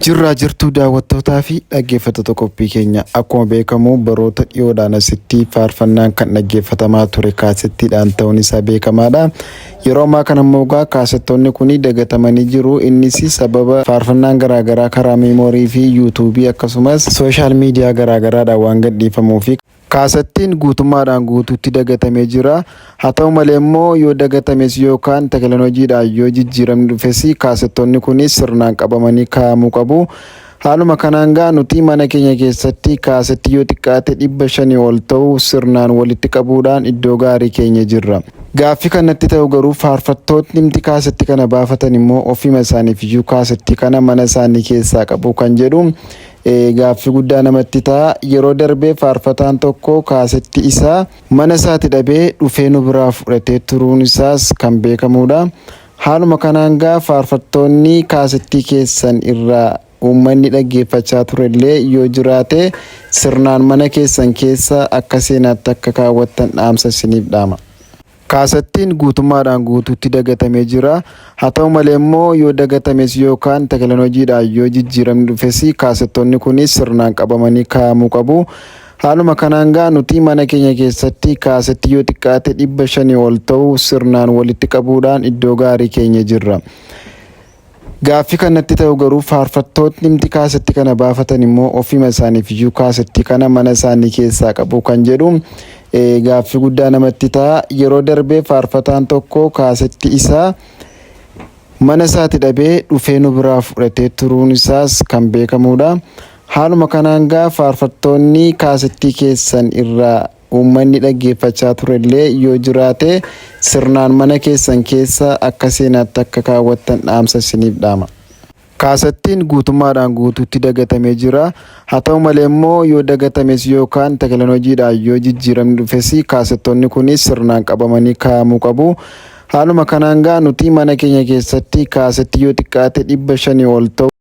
Jirraa jirtuu daawwattootaa fi dhaggeeffattoota qophii keenya akkuma beekamu baroota dhiyoodhaan asitti faarfannaan kan dhaggeeffatamaa ture kaasettiidhaan ta'uun isaa beekamaadha. Yeroo ammaa kana immoo kaasettoonni kun dagatamanii jiru. Innis sababa faarfannaan garaagaraa karaa meemoorii fi yuutuubii akkasumas sooshaal miidiyaa garaagaraadhaan waan gadhiifamuuf kaasettiin guutummaadhaan guutuutti dagatamee jira. Haa ta'u malee immoo yoo dagatames yookaan teekinooloojiidhaan yoo jijjiiramni dhufes kaasettoonni kun sirnaan qabamanii kaa'amuu qabu. Haaluma kanaan nuti mana keenya keessatti kaasettii yoo xiqqaate 500 ol ta'u sirnaan walitti qabuudhaan iddoo gaarii keenya jirra. Gaaffii kanatti ta'u garuu faarfattoonni kaasettii kana baafatan immoo ofima isaaniif iyyuu kaasettii kana mana isaanii keessaa qabu kan jedhu gaaffii guddaa namatti ta'a. Yeroo darbee faarfataan tokko kaasettii isaa mana isaatti dhabee dhufee nu biraa fudhatee turuun isaas kan beekamudha. Haaluma kanaan faarfattoonni kaasettii keessan irraa uummanni dhaggeeffachaa turellee yoo jiraate sirnaan mana keessan keessa akka seenaatti akka kaawwattan dhaamsa isiniif dhaama. Kaasettiin guutummaadhaan guutuutti dagatamee jira. Haa ta'u malee immoo yoo dagatames yookaan teekinooloojiidhaan yoo jijjiiramni dhufes kaasettoonni kun sirnaan qabamanii kaa'amuu qabu. Haaluma kanaan nuti mana keenya keessatti kaasettii yoo xiqqaate 500 ol ta'u sirnaan walitti qabuudhaan iddoo gaarii keenya jirra. Gaaffii kanatti ta'u garuu faarfattoonni kaasettii kana baafatan immoo ofima isaaniif iyyuu kaasettii kana mana isaanii keessaa qabu kan jedhu gaaffii guddaa namatti ta'a. Yeroo darbee faarfataan tokko kaasettii isaa mana isaatti dhabee dhufee nu biraa fudhatee turuun isaas kan beekamudha. Haaluma kanaan faarfattoonni kaasettii keessan irraa uummanni dhaggeeffachaa turellee yoo jiraate sirnaan mana keessan keessa akka seenaatti akka kaawwattan dhaamsa isiniif dhaama. Kaasettiin guutummaadhaan guutuutti dagatamee jira. Haa ta'u malee immoo yoo dagatames yookaan teekinooloojiidhaan yoo jijjiiramni dhufes kaasettoonni kun sirnaan qabamanii kaa'amuu qabu. Haaluma kanaan nuti mana keenya keessatti kaasettii yoo xiqqaate 500 ol ta'u